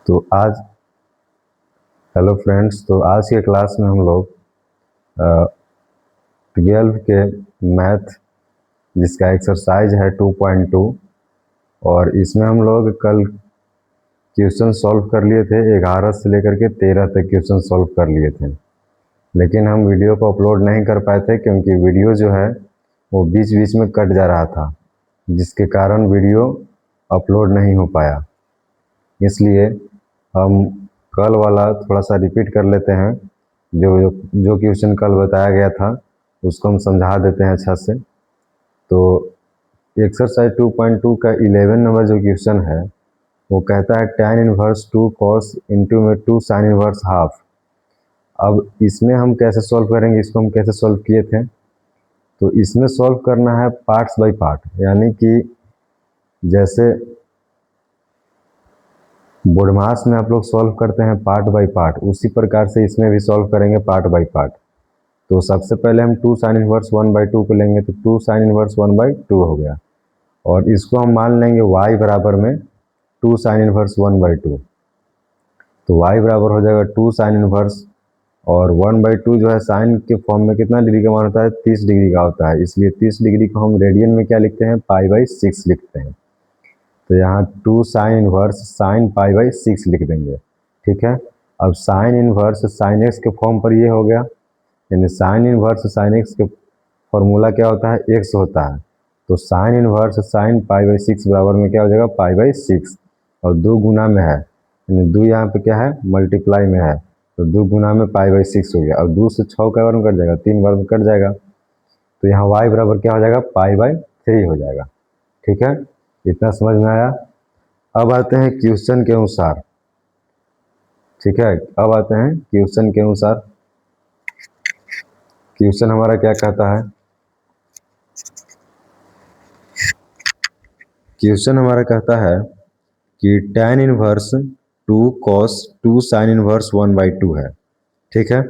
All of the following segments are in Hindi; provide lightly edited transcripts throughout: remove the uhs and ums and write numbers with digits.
तो आज हेलो फ्रेंड्स, तो आज के क्लास में हम लोग 12 के मैथ जिसका एक्सरसाइज है 2.2 और इसमें हम लोग कल क्वेश्चन सॉल्व कर लिए थे। 11 से लेकर के 13 तक क्वेश्चन सॉल्व कर लिए थे, लेकिन हम वीडियो को अपलोड नहीं कर पाए थे क्योंकि वीडियो जो है वो बीच बीच में कट जा रहा था, जिसके कारण वीडियो अपलोड नहीं हो पाया। इसलिए हम कल वाला थोड़ा सा रिपीट कर लेते हैं। जो जो जो क्वेश्चन कल बताया गया था उसको हम समझा देते हैं अच्छा से। तो एक्सरसाइज 2.2 का 11 नंबर जो क्वेश्चन है वो कहता है tan इनवर्स 2 cos इंटू में 2 sin इनवर्स हाफ। अब इसमें हम कैसे सॉल्व करेंगे, इसको हम कैसे सॉल्व किए थे। तो इसमें सॉल्व करना है पार्ट्स बाय पार्ट, यानी कि जैसे बोडमास में आप लोग सॉल्व करते हैं पार्ट बाय पार्ट, उसी प्रकार से इसमें भी सॉल्व करेंगे पार्ट बाय पार्ट। तो सबसे पहले हम 2 sin इनवर्स 1/2 को लेंगे, तो 2 sin इनवर्स 1/2 हो गया, और इसको हम मान लेंगे y बराबर में 2 sin इनवर्स 1/2। तो y बराबर हो जाएगा 2 sin इनवर्स, और 1/2 जो है साइन के फॉर्म में कितना डिग्री का मान होता है, 30 डिग्री का होता है। इसलिए 30 डिग्री को हम रेडियन में क्या लिखते हैं, π/6 लिखते हैं। तो यहाँ 2 sin इनवर्स साइन π/6 लिख देंगे, ठीक है। अब साइन इनवर्स साइन x के फॉर्म पर ये हो गया, यानी साइन इनवर्स साइन x के फॉर्मूला क्या होता है, x होता है। तो साइन इनवर्स साइन π/6 बराबर में क्या हो जाएगा, π/6, और 2 गुना में है, यानी 2 यहाँ पे क्या है, मल्टीप्लाई में है, तो 2 गुना में π/6 हो गया। और 2 से 6 का वर्ग कट जाएगा, 3 वर्ग कट जाएगा, तो यहाँ y बराबर क्या हो जाएगा, π/3 हो जाएगा, ठीक है। इतना समझ में आया। अब आते हैं क्वेश्चन के अनुसार, ठीक है। अब आते हैं क्वेश्चन के अनुसार। क्वेश्चन हमारा क्या कहता है, क्वेश्चन हमारा कहता है कि tan inverse 2 cos 2 sin inverse 1/2 है, ठीक है।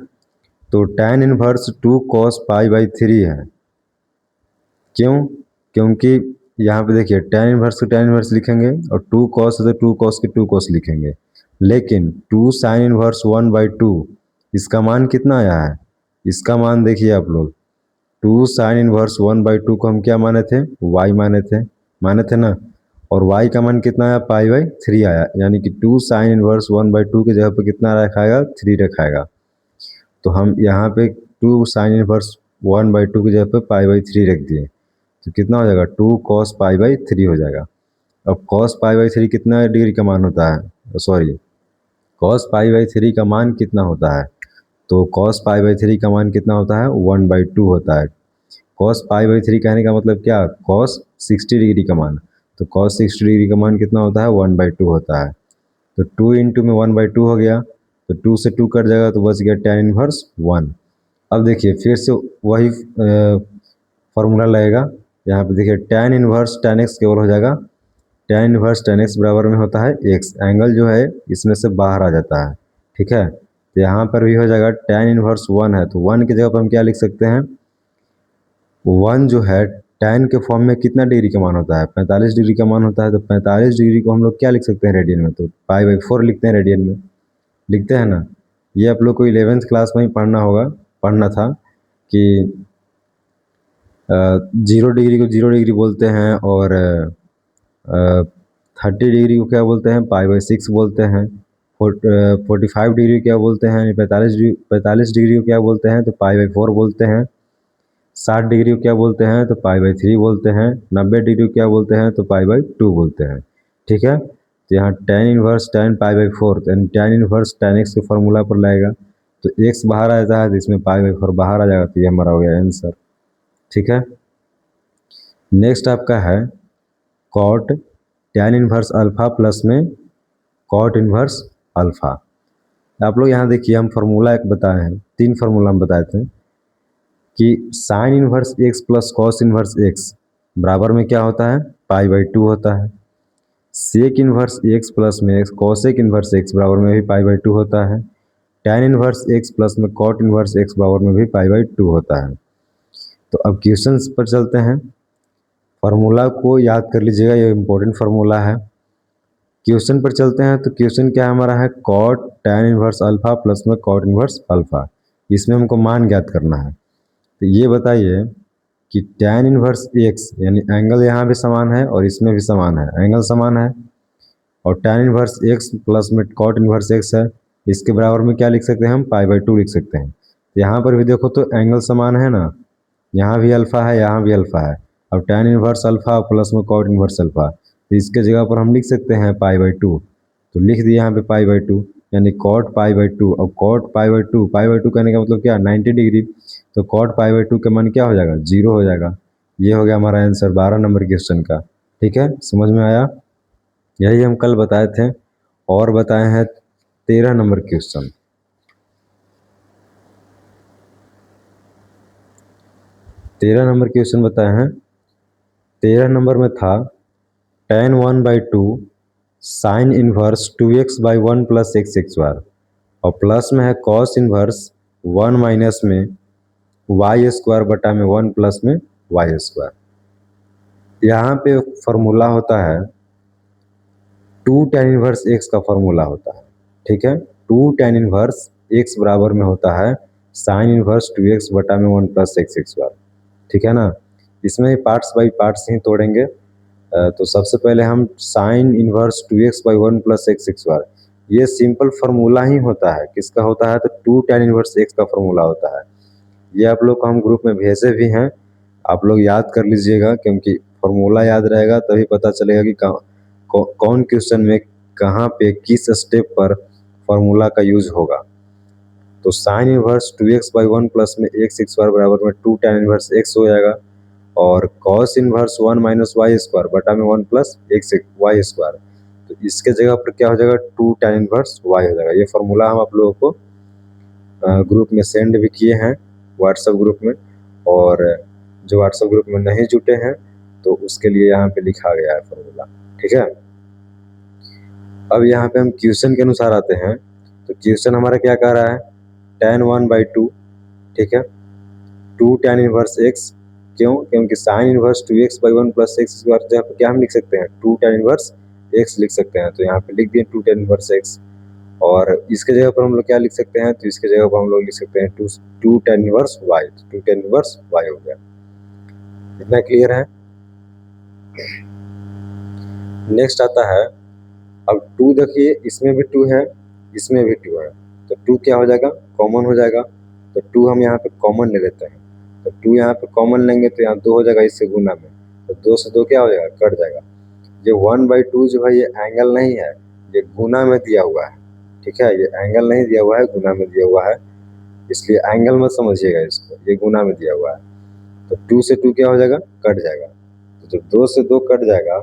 तो tan इनवर्स 2 cos π/3 है। क्यों? क्योंकि यहाँ पे देखिए tan इनवर्स को tan इनवर्स लिखेंगे, और 2 cos है तो 2 cos के 2 cos लिखेंगे, लेकिन 2 sin इनवर्स 1/2 इसका मान कितना आया है, इसका मान देखिए आप लोग। 2 sin इनवर्स 1/2 को हम क्या माने थे, y माने थे ना, और y का मान कितना आया, π/3 आया, यानी कि 2 sin इनवर्स 1/2 की जगह पे कितना रखाएगा, 3 रखाएगा। तो हम यहाँ पे 2 sin इनवर्स 1/2 की जगह पे π/3 रख दिए, तो कितना हो जाएगा, 2 cos π/3 हो जाएगा। अब cos π/3 कितना डिग्री का मान होता है, सॉरी cos π/3 का मान कितना होता है, तो cos π/3 का मान कितना होता है, 1/2 होता है। cos π/3 कहने का मतलब क्या, cos 60 डिग्री का मान, तो cos 60 डिग्री का मान कितना होता है, 1/2 होता है। तो 2 इंटू में 1/2 हो गया, तो 2 से 2 कट जाएगा, तो बच गया tan इनवर्स 1। अब देखिए फिर से वही फॉर्मूला लगेगा। यहाँ पे देखिए tan इनवर्स tan x केवल हो जाएगा, tan इनवर्स tan x बराबर में होता है x, एंगल जो है इसमें से बाहर आ जाता है, ठीक है। तो यहाँ पर भी हो जाएगा tan इनवर्स 1 है, तो 1 की जगह पर हम क्या लिख सकते हैं, 1 जो है tan के फॉर्म में कितना डिग्री का मान होता है, 45 डिग्री का मान होता है। तो 45 डिग्री को हम लोग क्या लिख सकते हैं रेडियन में, तो π/4 लिखते हैं, रेडियन में लिखते हैं ना। ये आप लोग को 11th क्लास में ही पढ़ना था कि 0 डिग्री को 0 डिग्री बोलते हैं, और 30 डिग्री को क्या बोलते हैं, π/6 बोलते हैं। 45 डिग्री क्या बोलते हैं, 45 डिग्री को क्या बोलते हैं, तो π/4 बोलते हैं। 60 डिग्री को क्या बोलते हैं, तो π/3 बोलते हैं। 90 डिग्री को क्या बोलते हैं, तो π/2 बोलते हैं, ठीक है। तो यहाँ tan इनवर्स tan π/4, यानी tan इनवर्स tan x के फॉर्मूला पर लाएगा, तो x बाहर आ जाता है, तो इसमें π/4 बाहर आ जाएगा, तो ये हमारा हो गया आंसर, ठीक है। नेक्स्ट आपका है cot tan inverse alpha plus में cot इनवर्स अल्फा। आप लोग यहाँ देखिए, हम फार्मूला एक बताए हैं, 3 फार्मूला हम बताए थे कि sine inverse x plus cos inverse x बराबर में क्या होता है, π/2 होता है। सेक इनवर्स x प्लस में x कॉसेक इनवर्स x बराबर में भी π/2 होता है। tan इनवर्स x प्लस में कॉट इनवर्स x बराबर में भी π/2 होता है। तो अब क्वेश्चन पर चलते हैं। फार्मूला को याद कर लीजिएगा, ये इम्पोर्टेंट फार्मूला है। क्वेश्चन पर चलते हैं। तो क्वेश्चन क्या हमारा है, cot tan inverse alpha plus में कॉट इनवर्स अल्फा, इसमें हमको मान ज्ञात करना है। तो ये बताइए कि tan इनवर्स एक्स, यानी एंगल यहाँ भी समान है और इसमें भी समान है, एंगल समान है, और tan इनवर्स एक्स प्लस में कॉट इनवर्स एक्स है, इसके बराबर में क्या लिख सकते हैं हम, पाई/2 लिख सकते हैं। तो यहाँ पर भी देखो तो एंगल समान है ना, यहाँ भी अल्फा है, यहाँ भी अल्फा है। अब tan इनवर्स अल्फा प्लस में कॉट इनवर्स अल्फा, तो इसके जगह पर हम लिख सकते हैं पाई/2। तो लिख दिए यहाँ पे पाई/2, यानी कॉट पाई/2। अब कॉट पाई/2 कहने का मतलब क्या, 90 डिग्री। तो कॉट पाई/2 का मान क्या हो जाएगा, 0 हो जाएगा। ये हो गया हमारा आंसर 12 नंबर क्वेश्चन का। ठीक है, समझ में आया। यही हम कल बताए थे और बताए हैं 13 नंबर क्वेश्चन। 13 नंबर क्वेश्चन बताए हैं। 13 नंबर में था tan 1/2 sine inverse 2x/1 plus x² और प्लस में है कॉस इनवर्स 1 माइनस में y² बटा में 1 प्लस में y²। यहाँ पे फॉर्मूला होता है 2 tan इनवर्स x का फॉर्मूला होता है। ठीक है, 2 tan इनवर्स x बराबर में होता है साइन इनवर्स 2x बटा में 1 प्लस x²। ठीक है ना, इसमें पार्ट्स बाई पार्ट्स ही तोड़ेंगे। तो सबसे पहले हम sine inverse 2x/1 plus x², ये सिंपल फार्मूला ही होता है। किसका होता है, तो 2 tan इनवर्स x का फार्मूला होता है। ये आप लोग को हम ग्रुप में भेजे भी हैं, आप लोग याद कर लीजिएगा, क्योंकि फार्मूला याद रहेगा तभी पता चलेगा कि कौन क्वेश्चन में कहाँ पे किस स्टेप पर फार्मूला का यूज होगा। तो साइन इनवर्स 2x/1 प्लस में x² बराबर में 2 tan इनवर्स x हो जाएगा, और कॉस इनवर्स 1 माइनस y² बटा में 1 प्लस y²। तो इसके जगह पर क्या हो जाएगा, 2 tan इनवर्स y हो जाएगा। ये फार्मूला हम आप लोगों को ग्रुप में सेंड भी किए हैं, व्हाट्सएप ग्रुप में, और जो व्हाट्सएप ग्रुप में नहीं जुटे हैं तो उसके लिए यहाँ पे लिखा गया है फार्मूला। ठीक है, अब यहाँ पे हम क्वेश्चन के अनुसार आते हैं। तो क्वेश्चन हमारा क्या कह रहा है, tan 1/2, ठीक है, 2 tan इनवर्स x। क्यों, क्योंकि sine inverse 2x/1 plus x², जहाँ पे क्या हम लिख सकते हैं, 2 tan इनवर्स x लिख सकते हैं। तो यहाँ पे लिख दिए 2 tan इनवर्स x, और इसके जगह पर हम लोग क्या लिख सकते हैं, तो इसके जगह पर हम लोग लिख सकते हैं 2 tan inverse y। 2 tan inverse y हो गया। इतना क्लियर है। नेक्स्ट आता है, अब 2 देखिए, इसमें भी 2 है, इसमें भी 2 है, तो 2 क्या हो जाएगा, कॉमन हो जाएगा। तो 2 हम यहाँ पे कॉमन ले लेते हैं। तो 2 यहाँ पे कॉमन लेंगे तो यहाँ 2 हो जाएगा इससे गुना में, तो 2 से 2 क्या हो जाएगा, कट जाएगा। ये 1/2 जो है ये एंगल नहीं है, ये गुना में दिया हुआ है। ठीक है, ये एंगल नहीं दिया हुआ है, गुना में दिया हुआ है, इसलिए एंगल मत समझिएगा इसको, ये गुना में दिया हुआ है। तो 2 से 2 क्या हो जाएगा, कट जाएगा। तो जब 2 से 2 कट जाएगा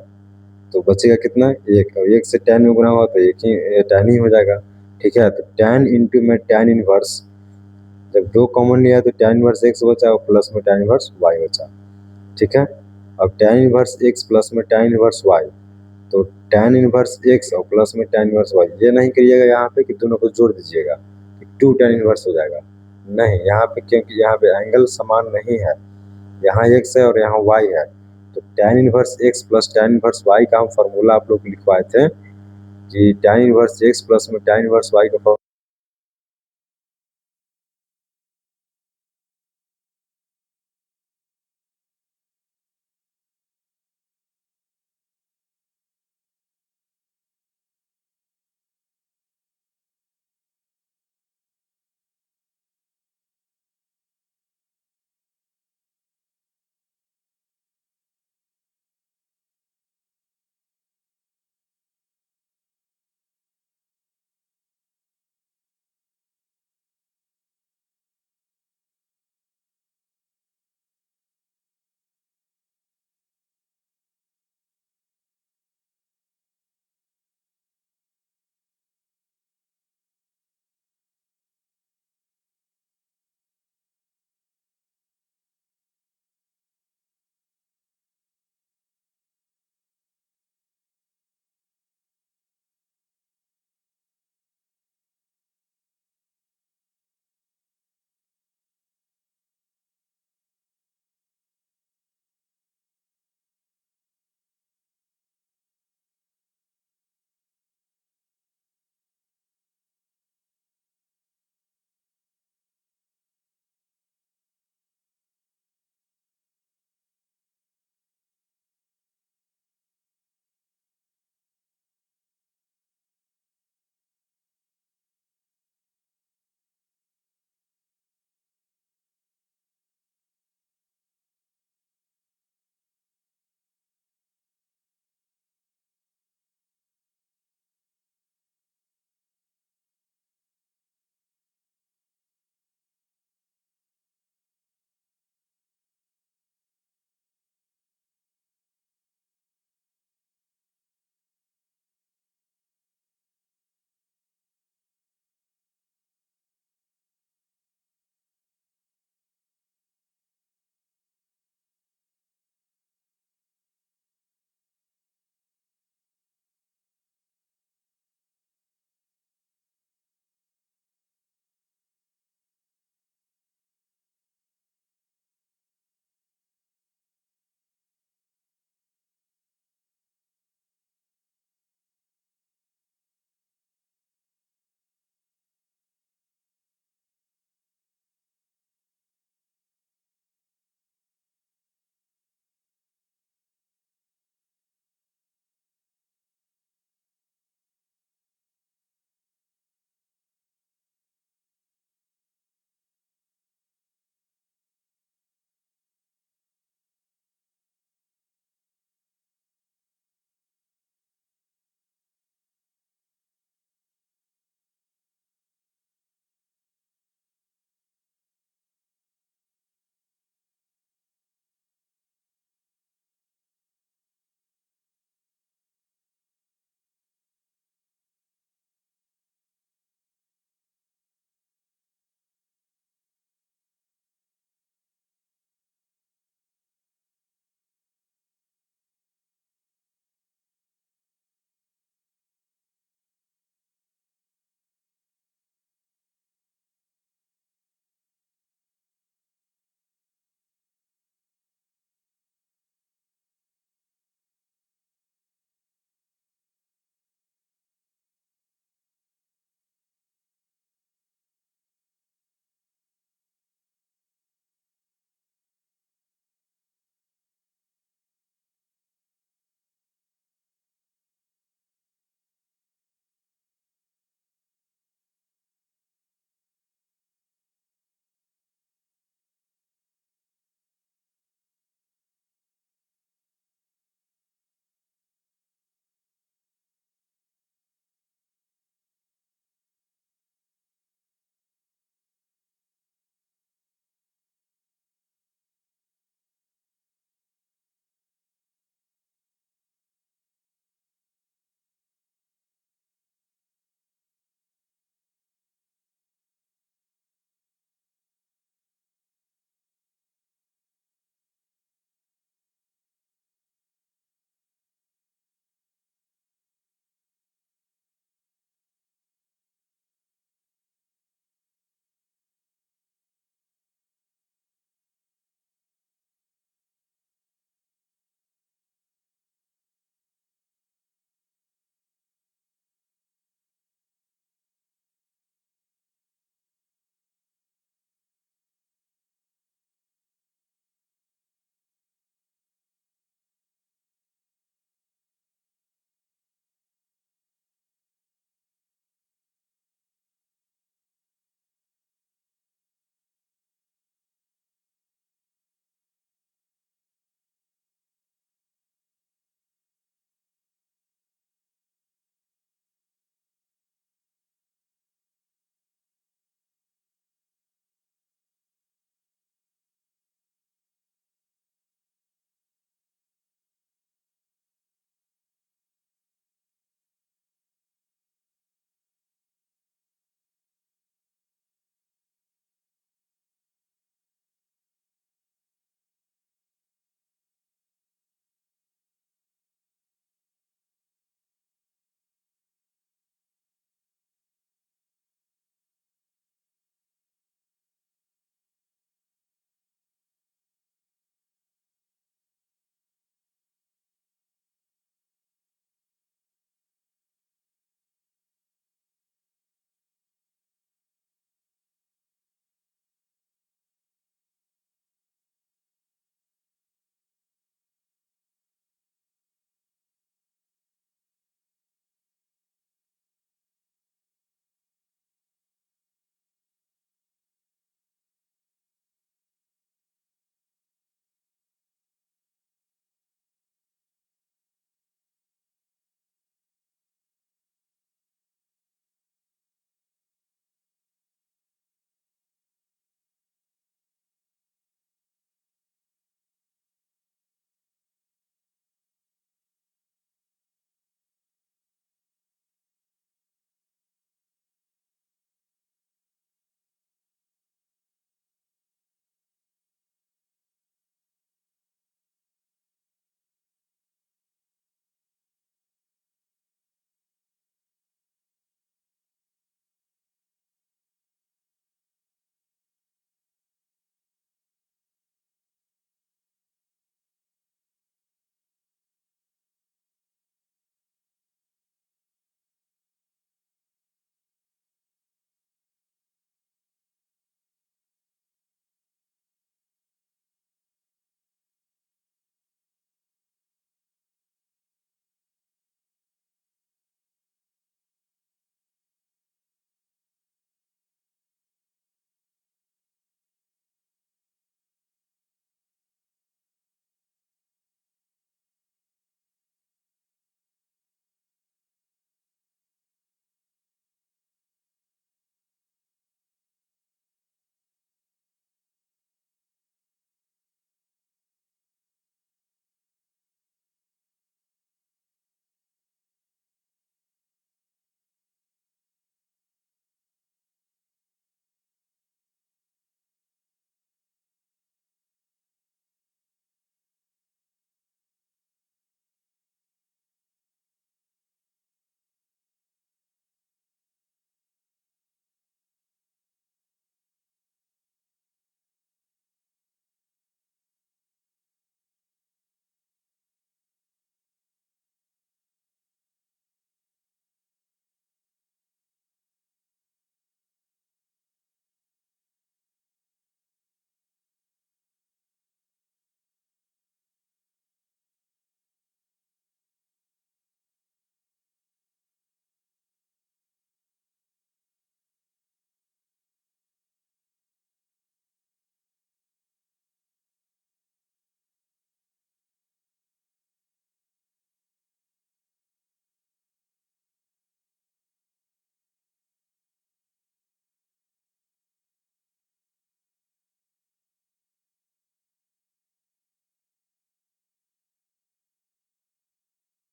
तो बचेगा कितना, 1, और 1 से tan में गुना हुआ तो एक ही tan ही हो जाएगा। ठीक है, तो tan इंटू में tan इनवर्स, जब 2 कॉमन लिया तो tan इनवर्स x बचा और प्लस में tan इनवर्स y बचा। ठीक है, अब tan इनवर्स x प्लस में tan इनवर्स y, तो tan इनवर्स x और प्लस में tan इनवर्स y, ये नहीं करिएगा यहाँ पे कि दोनों को जोड़ दीजिएगा कि 2 tan इनवर्स हो जाएगा, नहीं, यहाँ पे, क्योंकि यहाँ पे एंगल समान नहीं है, यहाँ x है और यहाँ y है। तो tan inverse x plus tan inverse y का हम फार्मूला आप लोग को लिखवाए थे कि tan इनवर्स x प्लस में tan इनवर्स y का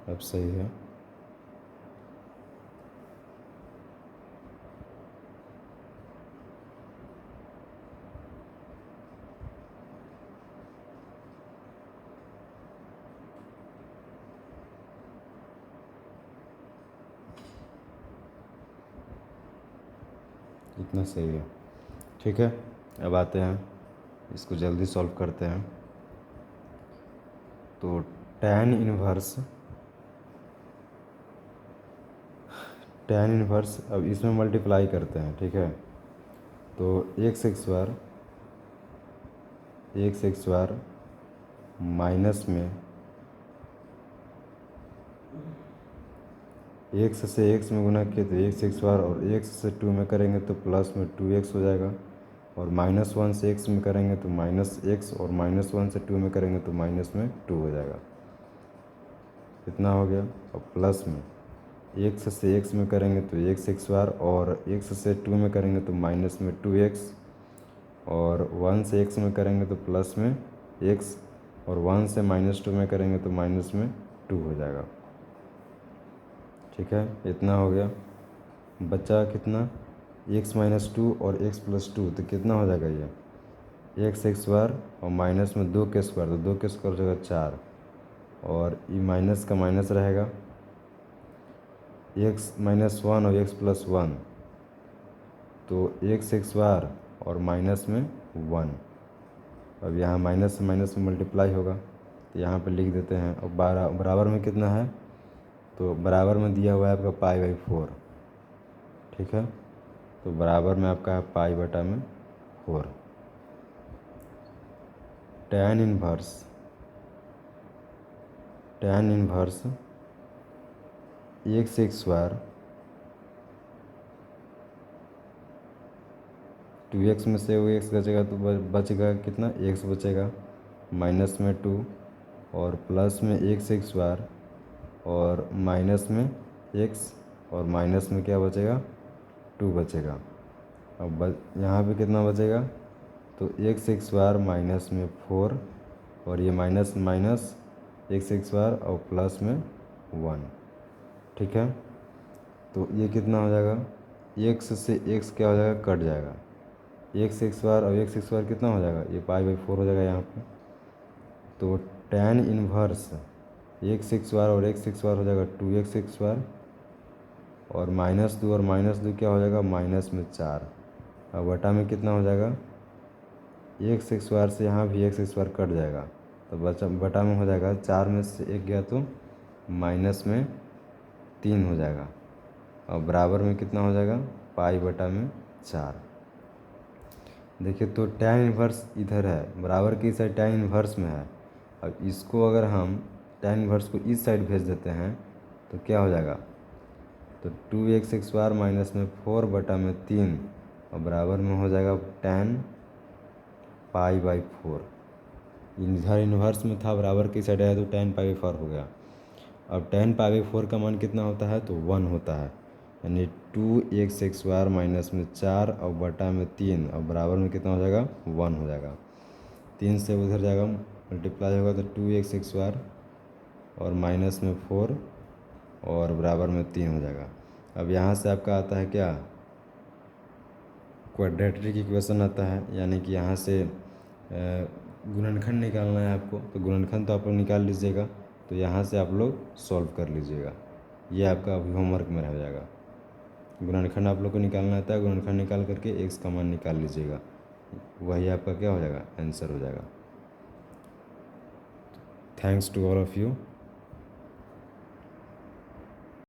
अब सही है। इतना सही है। ठीक है, अब आते हैं, इसको जल्दी सॉल्व करते हैं। तो tan इनवर्स अब इसमें मल्टीप्लाई करते हैं। ठीक है, तो x बार माइनस में x से x में गुना किए तो x बार, और x से 2 में करेंगे तो प्लस में 2x हो जाएगा, और -1 से x में करेंगे तो -x, और -1 से 2 में करेंगे तो माइनस में 2 हो जाएगा। कितना हो गया? और प्लस में x से x में करेंगे तो x बार, और x से 2 में करेंगे तो माइनस में 2x, और 1 से x में करेंगे तो प्लस में x, और 1 से -2 में करेंगे तो माइनस में 2 हो जाएगा। ठीक है, इतना हो गया। बचा कितना? x - 2 और x + 2, तो कितना हो जाएगा ये? x बार और माइनस में 2 के स्क्वायर, तो 2 के स्क्वायर हो जाएगा 4, और ये माइनस का माइनस रहेगा, x - 1 और x + 1, तो x बार और माइनस में 1। अब यहाँ माइनस से माइनस में मल्टीप्लाई होगा, तो यहाँ पे लिख देते हैं। और बराबर में कितना है? तो बराबर में दिया हुआ है आपका π/4। ठीक है, तो बराबर में आपका है π/4। tan इनवर्स x बार 2x में से वो x बचेगा, तो बचेगा कितना? x बचेगा, माइनस में 2, और प्लस में x बार, और माइनस में x, और माइनस में क्या बचेगा? 2 बचेगा। अब यहाँ पे कितना बचेगा? तो x बार माइनस में 4, और ये माइनस माइनस x बार और प्लस में 1। ठीक है, तो ये कितना हो जाएगा? x से x क्या हो जाएगा? कट जाएगा। x बार और x बार कितना हो जाएगा? ये π/4 हो जाएगा यहाँ पे। तो tan इनवर्स x बार और x बार हो जाएगा 2x बार, और -2 और -2 क्या हो जाएगा? माइनस में 4। अब बटा में कितना हो जाएगा? x बार से यहाँ भी x बार कट जाएगा, तो बटा में हो जाएगा 4 में से 1 गया तो माइनस में 3 हो जाएगा, और बराबर में कितना हो जाएगा? π/4। देखिए, तो tan इनवर्स इधर है, बराबर की साइड tan इनवर्स में है। अब इसको अगर हम tan इनवर्स को इस साइड भेज देते हैं तो क्या हो जाएगा? तो 2x बार माइनस में 4/3, और बराबर में हो जाएगा tan π/4। इधर इन्वर्स में था, बराबर की साइड आया तो tan π/4 हो गया। अब tan π/4 का मान कितना होता है? तो 1 होता है, यानी 2x बार माइनस में 4 और बटा में 3, और बराबर में कितना हो जाएगा? 1 हो जाएगा। 3 से उधर जाएगा, मल्टीप्लाई होगा तो 2x बार और माइनस में 4, और बराबर में 3 हो जाएगा। अब यहाँ से आपका आता है क्या? क्वाड्रेटिक इक्वेशन आता है, यानी कि यहाँ से गुणनखंड निकालना है आपको, तो गुणनखंड तो आप लोग निकाल लीजिएगा। तो यहाँ से आप लोग सॉल्व कर लीजिएगा, ये आपका अभी होमवर्क में रह जाएगा। गुणनखंड आप लोग को निकालना आता है, गुणनखंड निकाल करके x का मान निकाल लीजिएगा, वही आपका क्या हो जाएगा? आंसर हो जाएगा। Thanks to all of you.